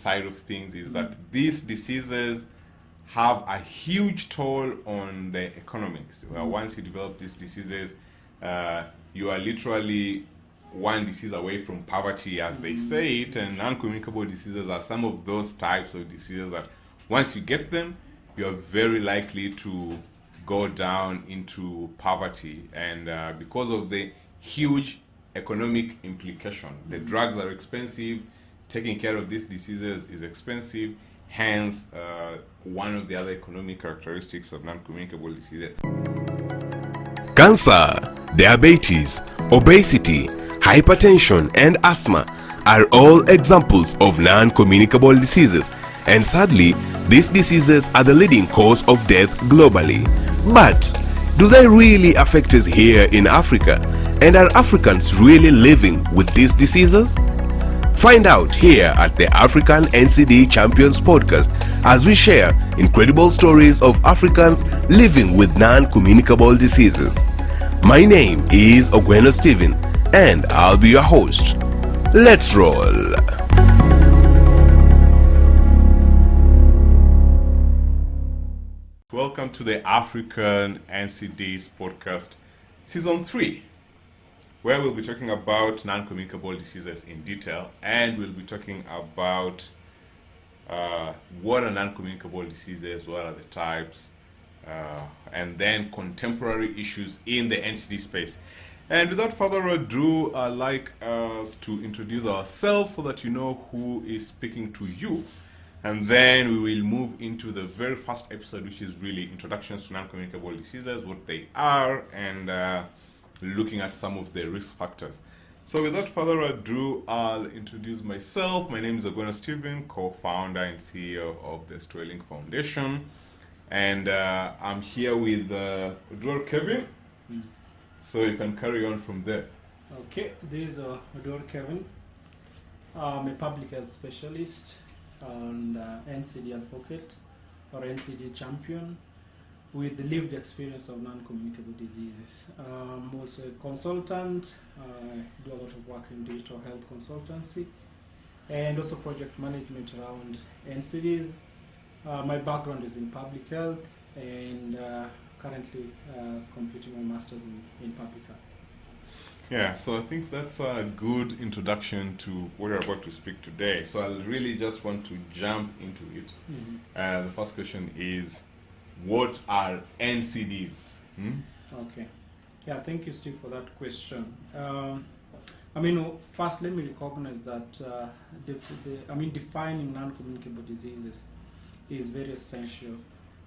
side of things is that these diseases have a huge toll on the economics. Well, once you develop these diseases, you are literally one disease away from poverty, as they say it, and non-communicable diseases are some of those types of diseases that once you get them, you are very likely to go down into poverty. And because of the huge economic implication, the drugs are expensive, taking care of these diseases is expensive, hence one of the other economic characteristics of non-communicable diseases. Cancer, diabetes, obesity, hypertension, and asthma are all examples of non-communicable diseases, and sadly, these diseases are the leading cause of death globally. But do they really affect us here in Africa? And are Africans really living with these diseases? Find out here at the African NCD Champions Podcast as we share incredible stories of Africans living with non-communicable diseases. My name is Ogweno Stephen, and I'll be your host. Let's roll! Welcome to the African NCDs Podcast, Season 3, where we'll be talking about non-communicable diseases in detail, and we'll be talking about what are non-communicable diseases, what are the types, and then contemporary issues in the NCD space. And without further ado, I'd like us to introduce ourselves so that you know who is speaking to you. And then we will move into the very first episode, which is really introductions to non-communicable diseases, what they are, and looking at some of the risk factors. So without further ado, I'll introduce myself. My name is Ogweno Stephen, co-founder and CEO of the Sterling Foundation. And I'm here with Oduor Kevin. So you can carry on from there. Okay, this is Oduor Kevin. I'm a public health specialist and NCD advocate or NCD champion with the lived experience of non-communicable diseases. I'm also a consultant. I do a lot of work in digital health consultancy and also project management around NCDs. My background is in public health and currently completing my master's in public health. Yeah, so I think that's a good introduction to what we're about to speak today. So I really just want to jump into it. The first question is, what are NCDs? Okay. Yeah, thank you, Steve, for that question. First, let me recognize that defining non-communicable diseases is very essential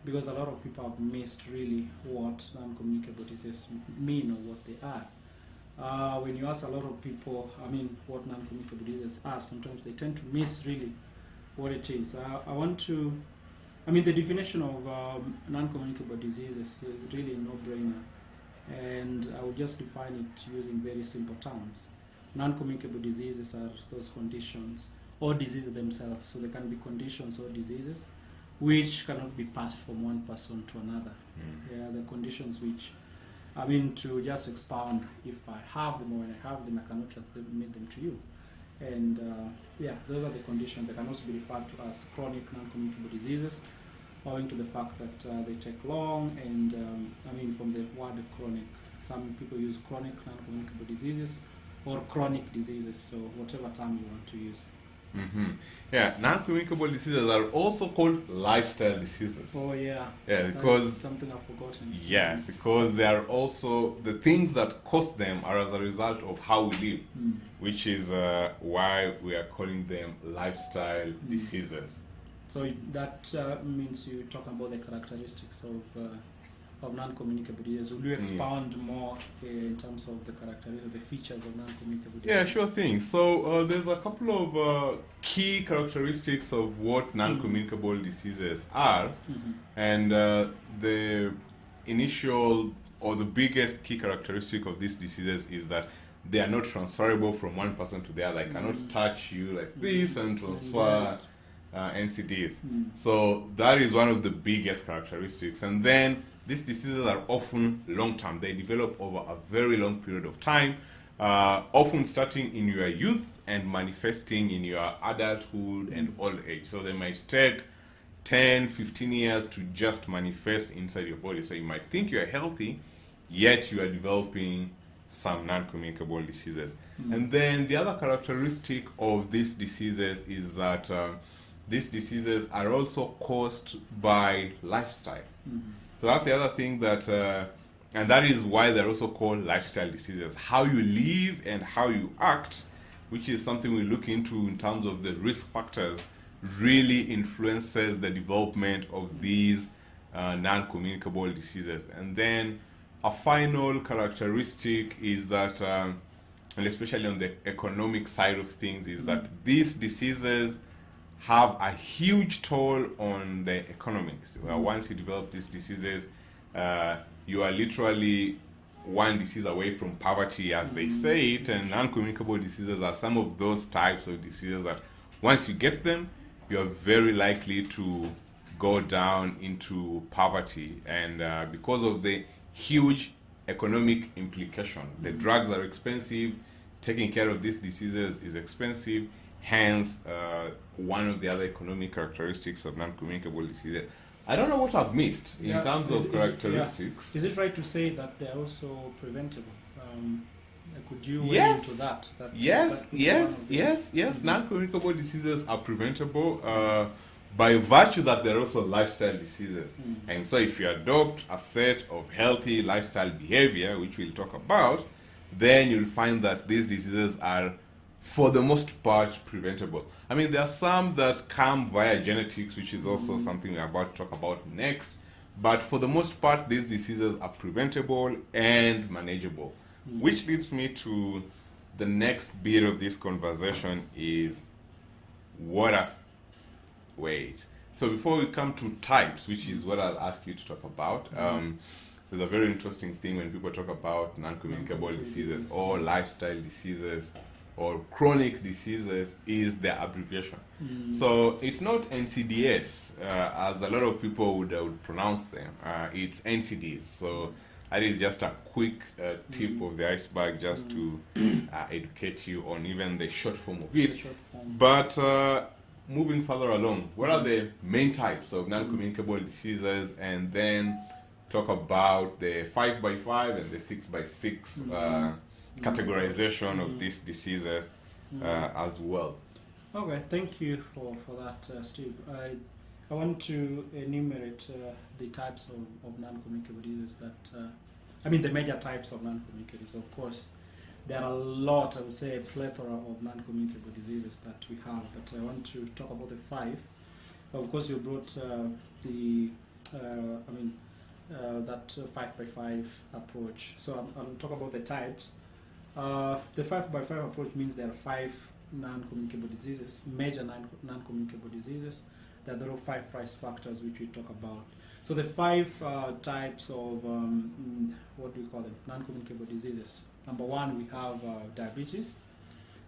because a lot of people have missed really what non-communicable diseases mean or what they are. When you ask a lot of people, what non-communicable diseases are, sometimes they tend to miss really what it is. The definition of non-communicable diseases is really a no-brainer, and I will just define it using very simple terms. Non-communicable diseases are those conditions or diseases themselves, so they can be conditions or diseases which cannot be passed from one person to another. The conditions which, to just expound, if I have them or when I have them, I cannot transmit them to you. And those are the conditions that can also be referred to as chronic non-communicable diseases, owing to the fact that they take long and, from the word chronic, some people use chronic non-communicable diseases or chronic diseases, so whatever term you want to use. Yeah, non-communicable diseases are also called lifestyle diseases. Oh yeah. Yeah, because that's something I've forgotten. Yes, because they are also the things that cause them are as a result of how we live, which is why we are calling them lifestyle diseases. So that means you're talking about the characteristics of non-communicable diseases. Will you expound more in terms of the characteristics, the features of non-communicable diseases? Yeah, sure thing. So there's a couple of key characteristics of what non-communicable diseases are, and the initial or the biggest key characteristic of these diseases is that they are not transferable from one person to the other. I cannot touch you like this and transfer NCDs. So that is one of the biggest characteristics. And then these diseases are often long-term. They develop over a very long period of time. often starting in your youth and manifesting in your adulthood and old age. So they might take 10, 15 years to just manifest inside your body. So you might think you are healthy, yet you are developing some non-communicable diseases. And then the other characteristic of these diseases is that these diseases are also caused by lifestyle. So that's the other thing that, and that is why they're also called lifestyle diseases. How you live and how you act, which is something we look into in terms of the risk factors, really influences the development of these non-communicable diseases. And then a final characteristic is that, and especially on the economic side of things, is that these diseases have a huge toll on the economics. Well, once you develop these diseases, you are literally one disease away from poverty, as they say it, and non-communicable diseases are some of those types of diseases that once you get them, you are very likely to go down into poverty. And because of the huge economic implication, the drugs are expensive, taking care of these diseases is expensive, hence one of the other economic characteristics of non-communicable diseases. I don't know what I've missed in terms of characteristics. Is it right to say that they're also preventable? Could you weigh into that? Yes. Non-communicable diseases are preventable by virtue that they're also lifestyle diseases. And so if you adopt a set of healthy lifestyle behavior, which we'll talk about, then you'll find that these diseases are, for the most part, preventable. I mean, there are some that come via genetics, which is also something we're about to talk about next. But for the most part, these diseases are preventable and manageable. Which leads me to the next bit of this conversation is wait. So before we come to types, which is what I'll ask you to talk about, there's a very interesting thing when people talk about non-communicable diseases or lifestyle diseases or chronic diseases, is the abbreviation. So it's not NCDs, as a lot of people would pronounce them. It's NCDs. So that is just a quick tip of the iceberg, just to educate you on even the short form of it. But moving further along, what are the main types of non-communicable diseases, and then talk about the 5x5 and the 6x6 categorization of these diseases as well. Okay, thank you for that, Steve. I want to enumerate the types of non-communicable diseases the major types of non-communicable diseases. Of course, there are a lot, I would say, a plethora of non-communicable diseases that we have, but I want to talk about the 5. Of course, you brought that 5x5 approach. So I'll talk about the types. The 5x5 approach means there are 5 non-communicable diseases, major non-communicable diseases. There are 5 risk factors which we talk about. So the 5 types of what do we call them? Non-communicable diseases. Number 1, we have diabetes.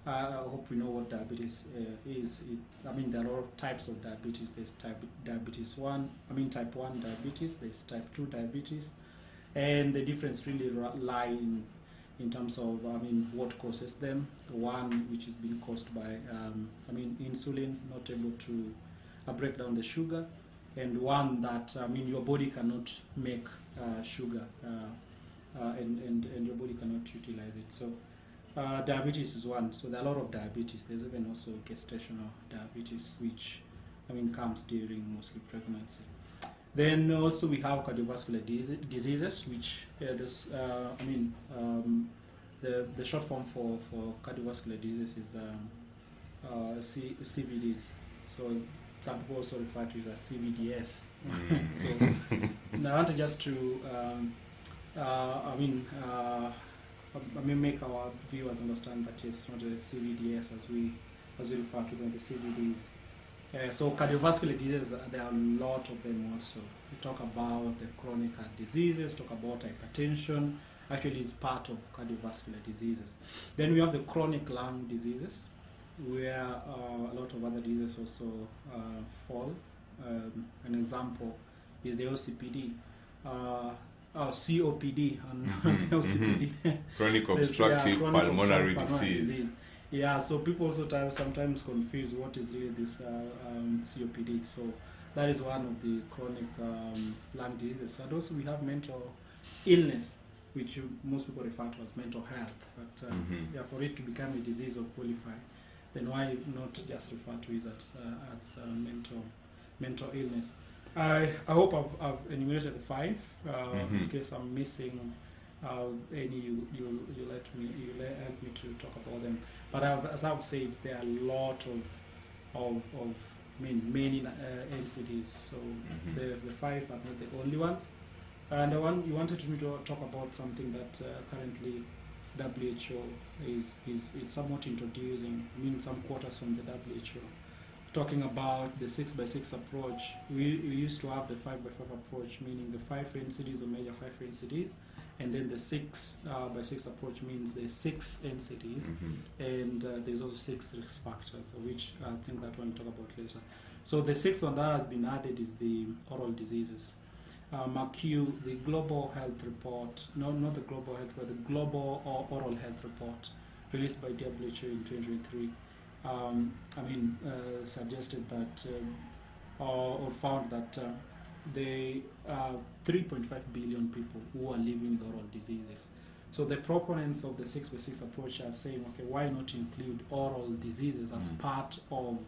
I hope we know what diabetes is. There are all types of diabetes. There's type 1 diabetes. There's type 2 diabetes, and the difference really lie in terms of what causes them. One which is being caused by insulin not able to break down the sugar, and one that your body cannot make sugar and your body cannot utilize it. So diabetes is one. So there are a lot of diabetes. There's even also gestational diabetes, which comes during mostly pregnancy. Then also we have cardiovascular diseases, which the short form for cardiovascular diseases is CVDs. So some people also refer to it as CVDs. So I wanted just to make our viewers understand that it's not a CVDs as we refer to them, the CVDs. So cardiovascular diseases, there are a lot of them also. We talk about the chronic heart diseases, talk about hypertension. Actually, it's part of cardiovascular diseases. Then we have the chronic lung diseases, where a lot of other diseases also fall. An example is the OCPD. COPD and OCPD. Chronic obstructive pulmonary disease. Yeah, so people also sometimes confuse what is really this COPD. So that is one of the chronic lung diseases. And also we have mental illness, which most people refer to as mental health. But yeah, for it to become a disease or qualify, then why not just refer to it as mental illness? I hope I've enumerated the 5. In case I'm missing any, you help me to talk about them. But as I've said, there are a lot of many NCDs. So the 5 are not the only ones. And you wanted me to talk about something that currently WHO is somewhat introducing. Some quarters from the WHO, talking about the 6x6 approach. We used to have the 5x5 approach, meaning the 5 NCDs or major 5 NCDs, and then the 6x6 approach means the 6 NCDs, and there's also 6 risk factors, of which I think that one we'll talk about later. So the 6th one that has been added is the oral diseases. MACU, the Global Health Report, not the Global Health, but the Global Oral Health Report, released by WHO in 2023, suggested that or found that there are 3.5 billion people who are living with oral diseases. So the proponents of the 6x6 approach are saying, okay, why not include oral diseases as part of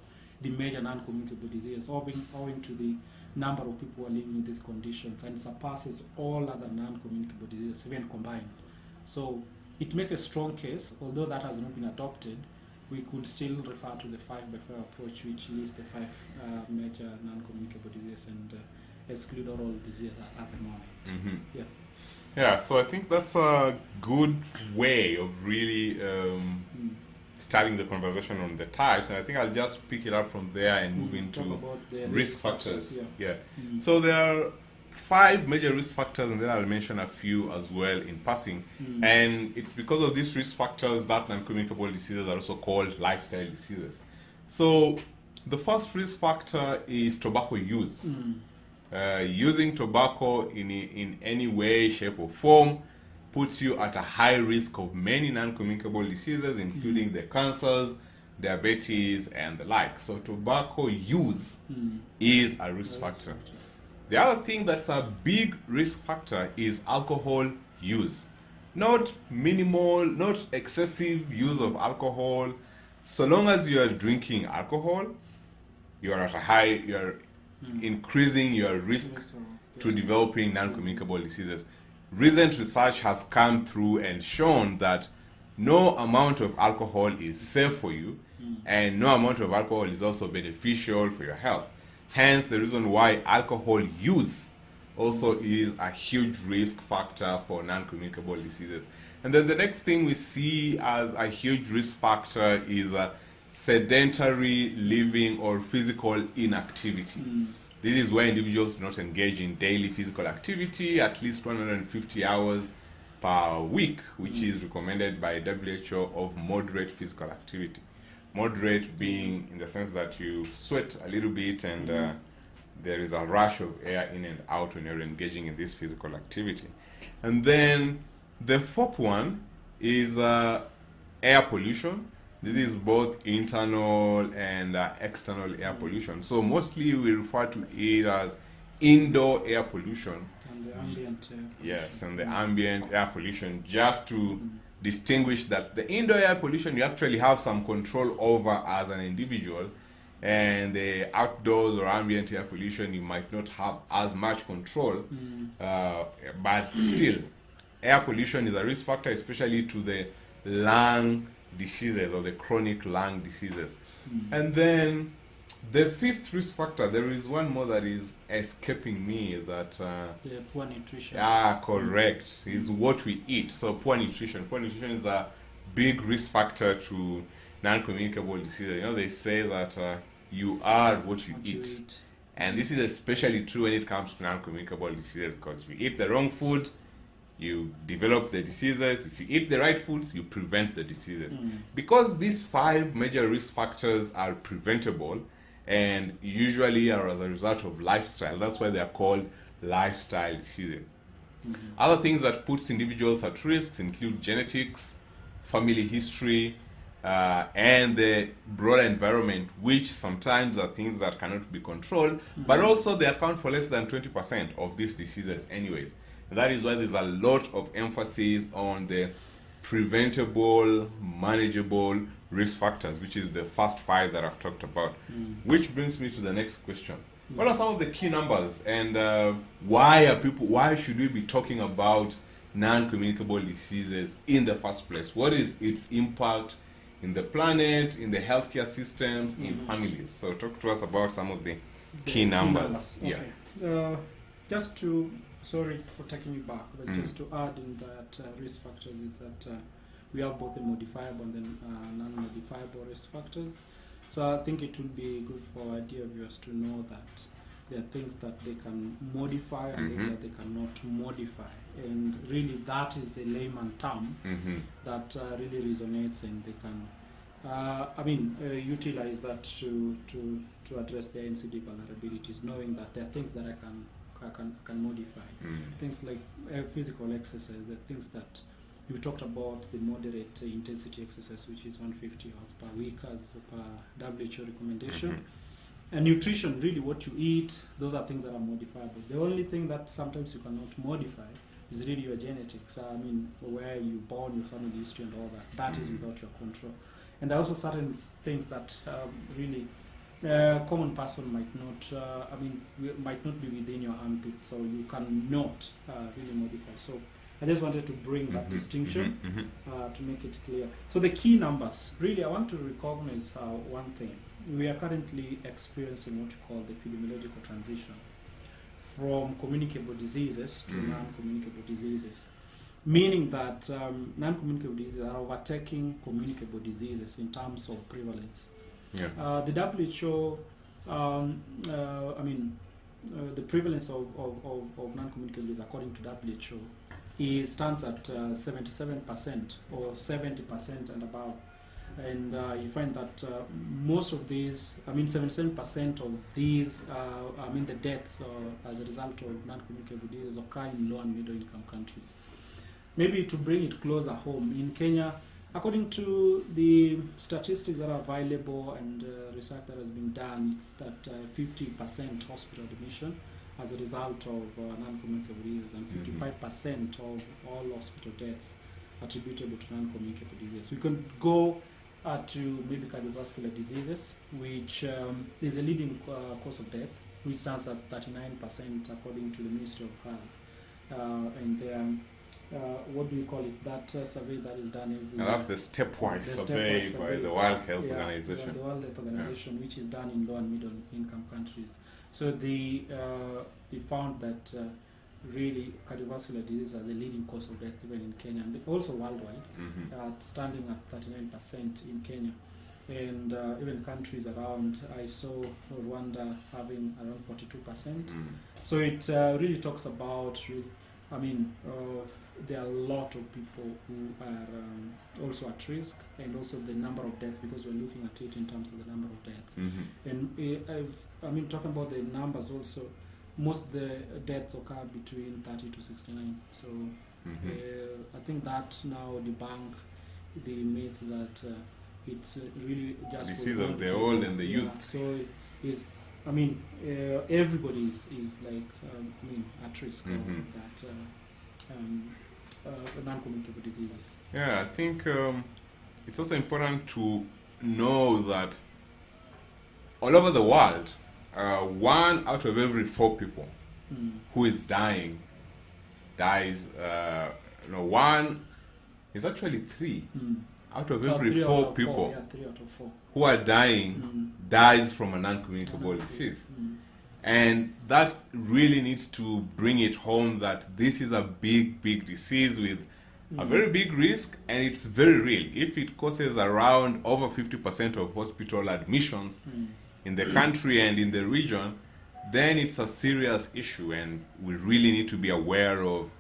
the major non-communicable diseases, owing to the number of people who are living with these conditions, and surpasses all other non-communicable diseases, even combined. So it makes a strong case, although that has not been adopted. We could still refer to the 5x5 approach, which lists the 5 major non-communicable diseases and exclude oral disease at the moment. Yeah, so I think that's a good way of really starting the conversation on the types, and I think I'll just pick it up from there and move into risk factors. So there are 5 major risk factors, and then I'll mention a few as well in passing. And it's because of these risk factors that non-communicable diseases are also called lifestyle diseases. So the first risk factor is tobacco use. Using tobacco in any way, shape, or form puts you at a high risk of many non-communicable diseases, including the cancers, diabetes, and the like. So tobacco use is a risk factor. The other thing that's a big risk factor is alcohol use. Not minimal, not excessive use of alcohol. So long as you are drinking alcohol, you are at a high, you are increasing your risk to developing non-communicable diseases. Recent research has come through and shown that no amount of alcohol is safe for you, and no amount of alcohol is also beneficial for your health. Hence, the reason why alcohol use also is a huge risk factor for non-communicable diseases. And then the next thing we see as a huge risk factor is sedentary living or physical inactivity. This is where individuals do not engage in daily physical activity, at least 150 hours per week, which is recommended by WHO of moderate physical activity. Moderate being in the sense that you sweat a little bit and there is a rush of air in and out when you're engaging in this physical activity. And then the 4th one is air pollution. This is both internal and external air pollution. So mostly we refer to it as indoor air pollution. And the ambient air pollution. Yes, and the ambient air pollution, just to distinguish that the indoor air pollution you actually have some control over as an individual, and the outdoors or ambient air pollution you might not have as much control, but still air pollution is a risk factor, especially to the lung diseases or the chronic lung diseases. And then the 5th risk factor, there is one more that is escaping me, that the poor nutrition. Correct, is what we eat. So poor nutrition is a big risk factor to non-communicable diseases. They say that you are what you eat. And this is especially true when it comes to non-communicable diseases, because if you eat the wrong food, you develop the diseases. If you eat the right foods, you prevent the diseases. Because these 5 major risk factors are preventable and usually are as a result of lifestyle, that's why they are called lifestyle diseases. Other things that puts individuals at risk include genetics, family history, and the broader environment, which sometimes are things that cannot be controlled, but also they account for less than 20% of these diseases anyways. And that is why there's a lot of emphasis on the preventable, manageable risk factors, which is the first 5 that I've talked about. Which brings me to the next question. What are some of the key numbers, and why should we be talking about non-communicable diseases in the first place? What is its impact in the planet, in the healthcare systems, in families? So talk to us about some of the key numbers. Okay. Sorry for taking you back, but just to add in that risk factors is that we have both the modifiable and the non-modifiable risk factors. So I think it would be good for our dear viewers to know that there are things that they can modify and things that they cannot modify. And really that is a layman term that really resonates, and they can utilize that to address their NCD vulnerabilities, knowing that there are things that I can modify. Things like physical exercise, the things that you talked about, the moderate intensity exercise, which is 150 hours per week as per WHO recommendation. And nutrition, really what you eat, those are things that are modifiable. The only thing that sometimes you cannot modify is really your genetics. Where you born, your family history and all that. That is without your control. And there are also certain things that really common person might not be within your armpit, so you cannot really modify. So I just wanted to bring that distinction to make it clear. So the key numbers, really I want to recognize one thing. We are currently experiencing what we call the epidemiological transition from communicable diseases to non-communicable diseases, meaning that non-communicable diseases are overtaking communicable diseases in terms of prevalence. The WHO, the prevalence of non-communicable disease according to WHO stands at 77% or 70% and above. And you find that most of these, 77% of these, the deaths as a result of non-communicable diseases occur in low and middle income countries. Maybe to bring it closer home, in Kenya, according to the statistics that are available and research that has been done, it's that 50% hospital admission as a result of non-communicable diseases, and 55% of all hospital deaths attributable to non-communicable diseases. We can go to maybe cardiovascular diseases, which is a leading cause of death, which stands at 39% according to the Ministry of Health. What do we call it? That survey that is done every year. That's the stepwise survey by the World Health Organization. The World Health Organization, which is done in low and middle income countries. So they found that really cardiovascular diseases are the leading cause of death even in Kenya, and also worldwide, standing at 39% in Kenya. And even countries around, I saw Rwanda having around 42%. So it really talks about, there are a lot of people who are also at risk, and also the number of deaths, because we're looking at it in terms of the number of deaths. And talking about the numbers also, most of the deaths occur between 30 to 69. So I think that now debunk the myth that it's really just disease of the old and the youth. So it's, everybody is like, at risk of that non-communicable diseases. Yeah, I think it's also important to know that all over the world, 1 out of every 4 people who is dying dies. One is actually 3 out of every 4 people 3 out of 4 who are dying dies from a non-communicable disease. And that really needs to bring it home that this is a big disease with a very big risk, and it's very real. If it causes around over 50% of hospital admissions in the country and in the region, then it's a serious issue, and we really need to be aware of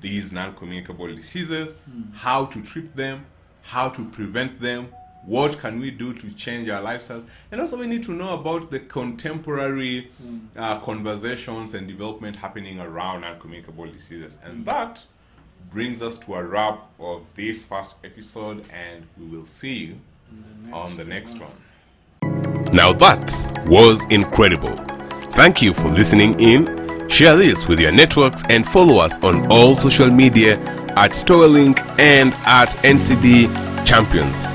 these non-communicable diseases, how to treat them, how to prevent them, what can we do to change our lifestyles, and also we need to know about the contemporary conversations and development happening around non-communicable diseases. And that brings us to a wrap of this first episode, and we will see you on the next one. Now that was incredible. Thank you for listening in. Share this with your networks and follow us on all social media at Storelink and at NCD Champions.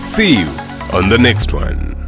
See you on the next one.